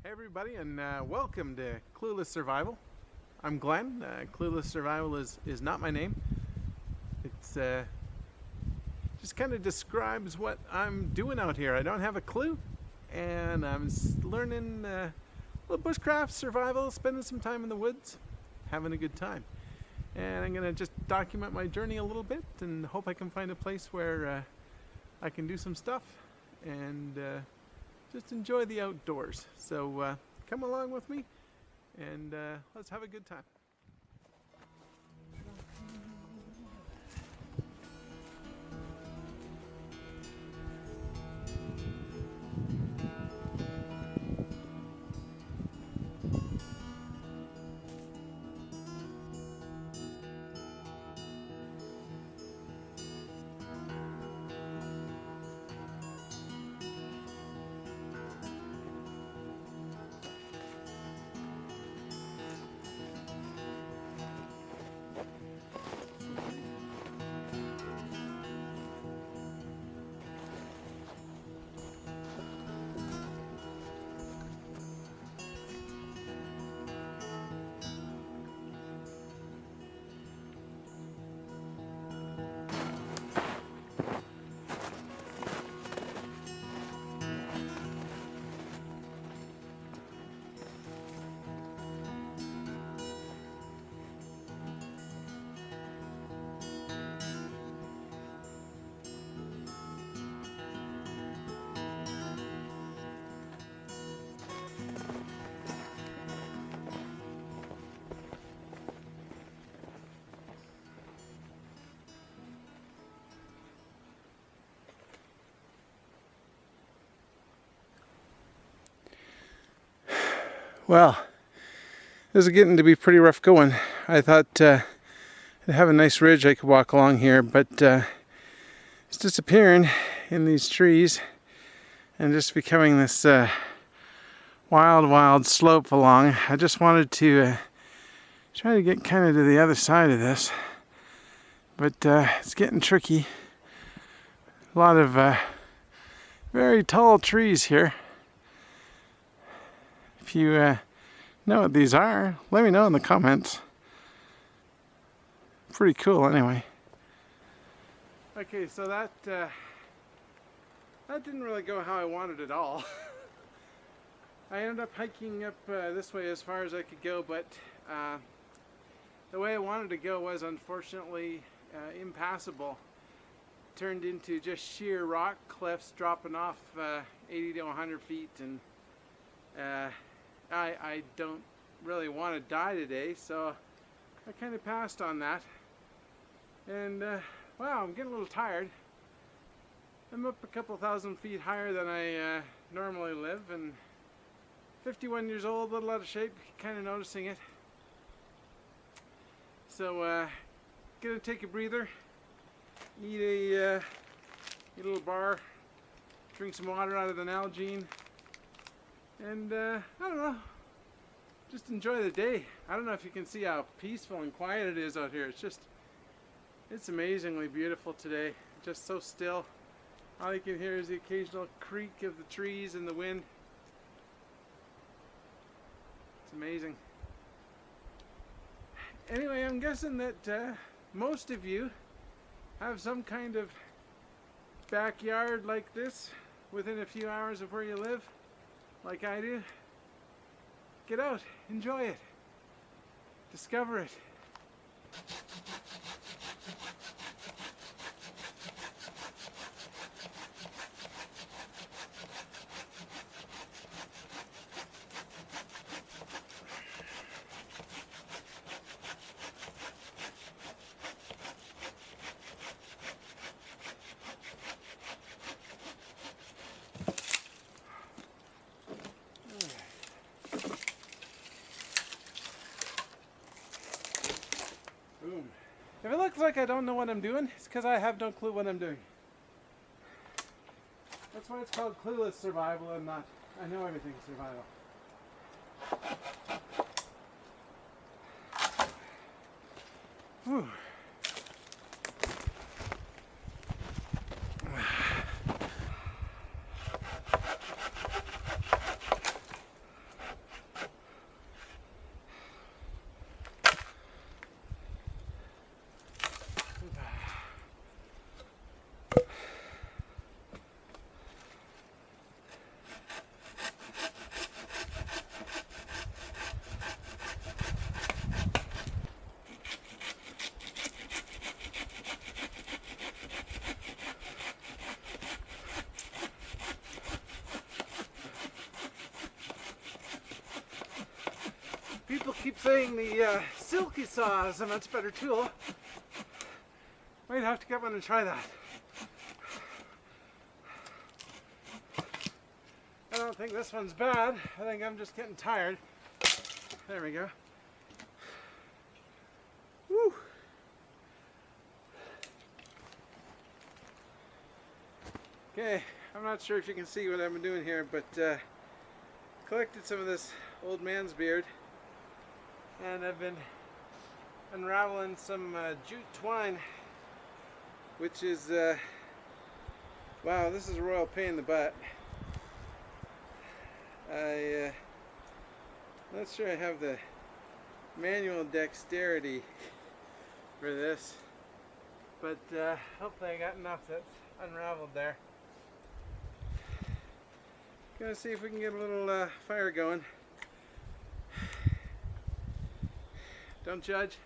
Hey everybody, and welcome to Clueless Survival. I'm Glenn. Clueless Survival is not my name. It's just kind of describes what I'm doing out here. I don't have a clue, and I'm learning a little bushcraft survival, spending some time in the woods, having a good time. And I'm gonna just document my journey a little bit, and hope I can find a place where I can do some stuff and just enjoy the outdoors. So come along with me and let's have a good time. Well, this is getting to be pretty rough going. I thought I'd have a nice ridge I could walk along here, but it's disappearing in these trees and just becoming this wild slope along. I just wanted to try to get kind of to the other side of this, but it's getting tricky. A lot of very tall trees here. If you know what these are, let me know in the comments. Pretty cool anyway. Okay, so that didn't really go how I wanted at all. I ended up hiking up this way as far as I could go, but the way I wanted to go was unfortunately impassable. Turned into just sheer rock cliffs dropping off 80 to 100 feet, and I don't really want to die today, so I kind of passed on that. And wow, I'm getting a little tired. I'm up a couple thousand feet higher than I normally live, and 51 years old, a little out of shape, kind of noticing it. So gonna take a breather, eat a little bar, drink some water out of the Nalgene, and I don't know, just enjoy the day. I don't know if you can see how peaceful and quiet it is out here. It's amazingly beautiful today. Just so still. All you can hear is the occasional creak of the trees and the wind. It's amazing. Anyway, I'm guessing that most of you have some kind of backyard like this within a few hours of where you live. Like I do. Get out, enjoy it, discover it. Boom. If it looks like I don't know what I'm doing, it's because I have no clue what I'm doing. That's why it's called Clueless Survival and not I Know Everything Survival. Whew. People keep saying the silky saw is a much better tool. Might have to get one and try that. I don't think this one's bad. I think I'm just getting tired. There we go. Woo! Okay, I'm not sure if you can see what I'm doing here, but collected some of this old man's beard, and I've been unraveling some jute twine, which is wow, this is a royal pain in the butt. I'm not sure I have the manual dexterity for this, but hopefully I got enough that's unraveled there. Gonna see if we can get a little fire going. Don't judge.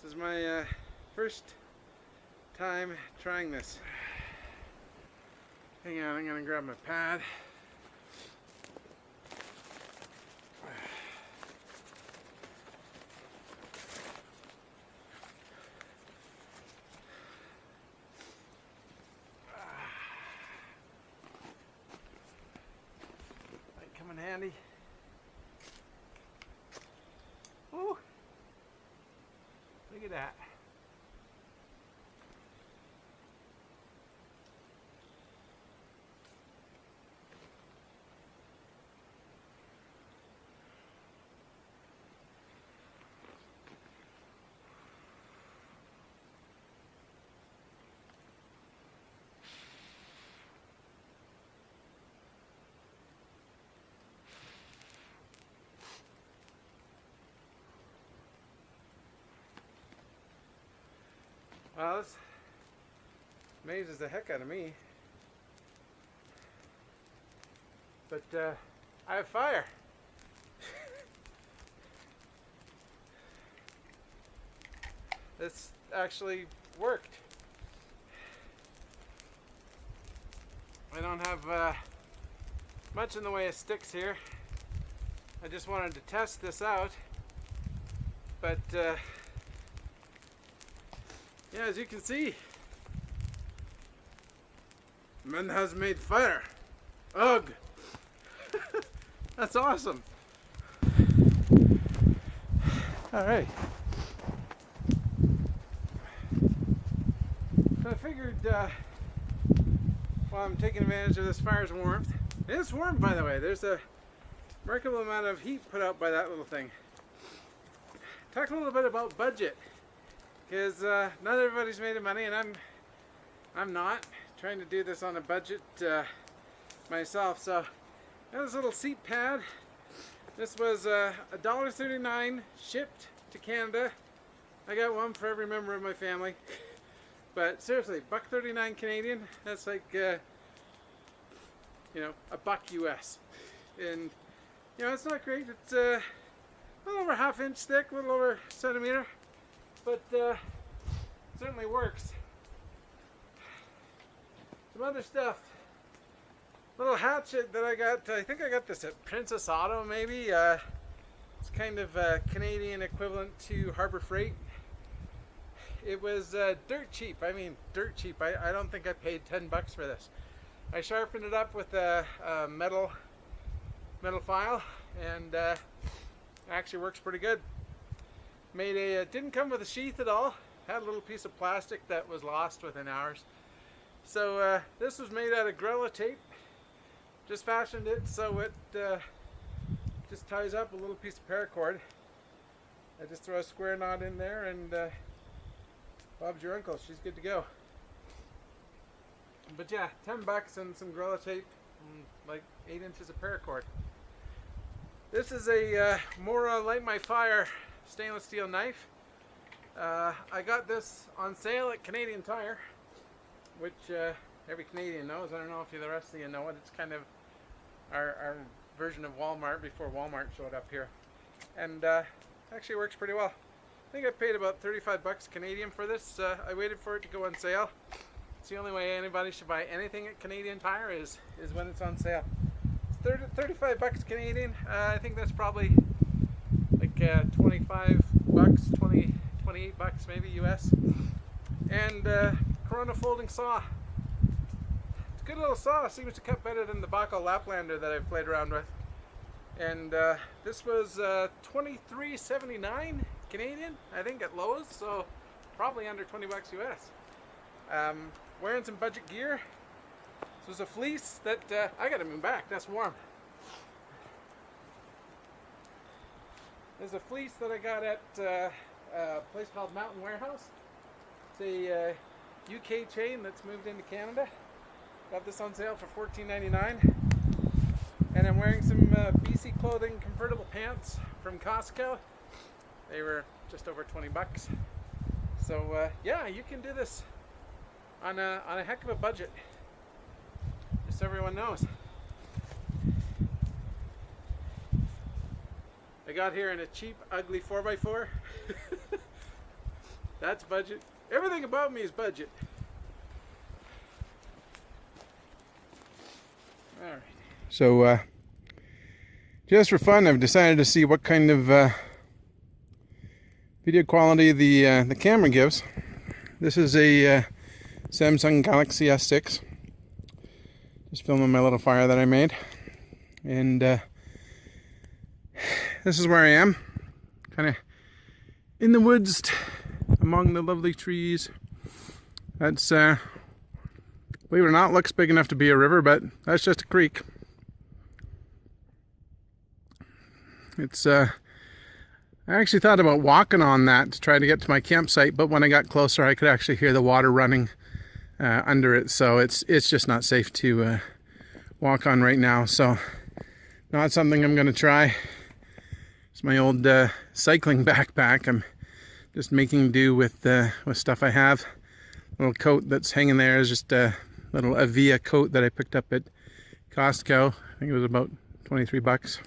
This is my first time trying this. Hang on, I'm gonna grab my pad. Handy. Ooh, look at that. Well, this amazes the heck out of me. But I have fire. This actually worked. I don't have much in the way of sticks here. I just wanted to test this out. But yeah, as you can see, man has made fire. Ugh! That's awesome. Alright. So I figured, while I'm taking advantage of this fire's warmth, it's warm by the way, there's a remarkable amount of heat put out by that little thing. Talk a little bit about budget. Because not everybody's made of money, and I'm not trying to do this on a budget myself. So I got this little seat pad. This was $1.39 shipped to Canada. I got one for every member of my family. But seriously, $1.39 Canadian. That's like you know, $1 US. And you know, it's not great. It's a little over ½ inch thick, a little over a centimeter. But certainly works. Some other stuff. Little hatchet that I got. I think I got this at Princess Auto, maybe. It's kind of Canadian equivalent to Harbor Freight. It was dirt cheap. I mean, dirt cheap. I don't think I paid $10 for this. I sharpened it up with a metal file, and actually works pretty good. Made a, didn't come with a sheath at all. Had a little piece of plastic that was lost within hours. So this was made out of Gorilla tape. Just fashioned it so it just ties up a little piece of paracord. I just throw a square knot in there, and Bob's your uncle. She's good to go. But yeah, $10 and some Gorilla tape, and like 8 inches of paracord. This is a Mora Light My Fire stainless steel knife. I got this on sale at Canadian Tire, which every Canadian knows. I don't know if the rest of you know it. It's kind of our version of Walmart before Walmart showed up here. And actually works pretty well. I think I paid about $35 Canadian for this. I waited for it to go on sale. It's the only way anybody should buy anything at Canadian Tire is when it's on sale. It's $35 Canadian. I think that's probably like 25 bucks, 28 bucks maybe US. And Corona folding saw. It's a good little saw, seems to cut better than the Baco Laplander that I've played around with. And this was $23.79 Canadian, I think, at Lowe's, so probably under 20 bucks US. Wearing some budget gear. This was a fleece that I gotta move back, that's warm. There's a fleece that I got at a place called Mountain Warehouse. It's a UK chain that's moved into Canada. Got this on sale for $14.99. And I'm wearing some BC Clothing convertible pants from Costco. They were just over 20 bucks. So yeah, you can do this on a heck of a budget. Just so everyone knows. I got here in a cheap, ugly 4x4. That's budget. Everything about me is budget. All right. So, just for fun, I've decided to see what kind of video quality the camera gives. This is a Samsung Galaxy S6. Just filming my little fire that I made, and this is where I am, kind of in the woods among the lovely trees. That's, believe it or not, looks big enough to be a river, but that's just a creek. It's, I actually thought about walking on that to try to get to my campsite, but when I got closer I could actually hear the water running under it, so it's just not safe to walk on right now. So not something I'm going to try. It's my old cycling backpack. I'm just making do with stuff I have. Little coat that's hanging there is just a little Avia coat that I picked up at Costco. I think it was about 23 bucks.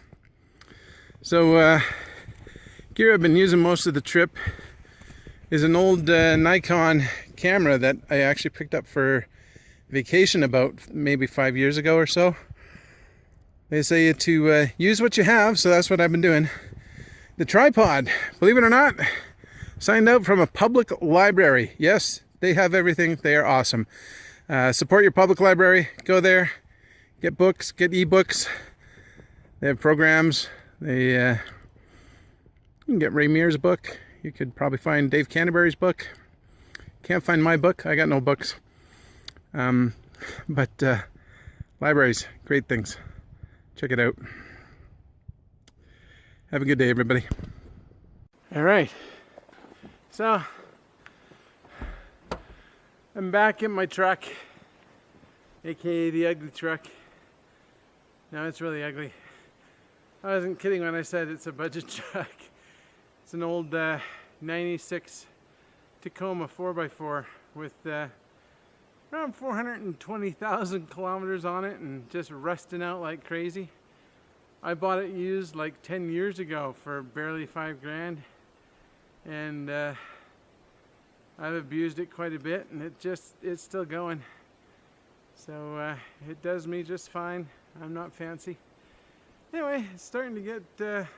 So gear I've been using most of the trip is an old Nikon camera that I actually picked up for vacation about maybe 5 years ago or so. They say to use what you have, so that's what I've been doing. The tripod, believe it or not, signed out from a public library. Yes, they have everything. They are awesome. Support your public library. Go there, get books, get ebooks. They have programs. They you can get Ray Mears' book. You could probably find Dave Canterbury's book. Can't find my book. I got no books. But libraries, great things. Check it out. Have a good day, everybody. All right. So, I'm back in my truck, aka the ugly truck. No, it's really ugly. I wasn't kidding when I said it's a budget truck. It's an old 96 Tacoma 4x4 with around 420,000 kilometers on it and just rusting out like crazy. I bought it used like 10 years ago for barely $5 grand, and I've abused it quite a bit, and it's still going. So it does me just fine. I'm not fancy. Anyway, it's starting to get, the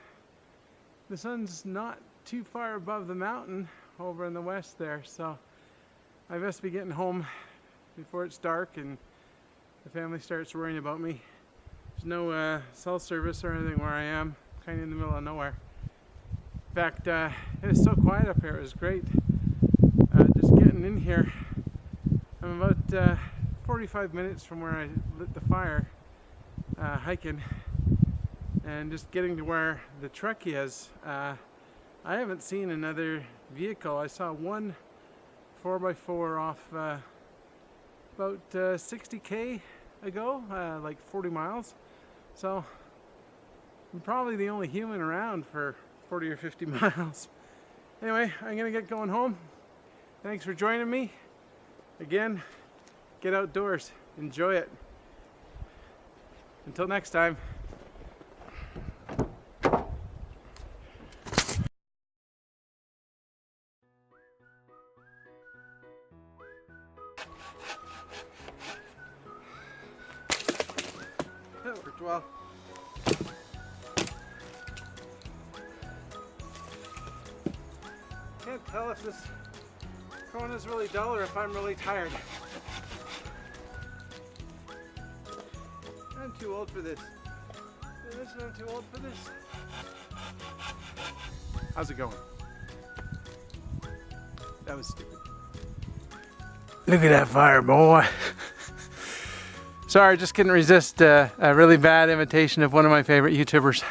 sun's not too far above the mountain over in the west there, so I best be getting home before it's dark and the family starts worrying about me. There's no cell service or anything where I am, kind of in the middle of nowhere. In fact, it was so quiet up here, it was great. Just getting in here, I'm about 45 minutes from where I lit the fire, hiking, and just getting to where the truck is. I haven't seen another vehicle. I saw one 4x4 off about 60k ago, like 40 miles. So I'm probably the only human around for 40 or 50 miles. Anyway, I'm gonna get going home. Thanks for joining me. Again, get outdoors, enjoy it. Until next time. That worked well. tell if this phone is really dull or if I'm really tired. I'm too old for this. Listen, I'm too old for this. How's it going? That was stupid. Look at that fire, boy. Sorry, just couldn't resist a really bad imitation of one of my favorite YouTubers.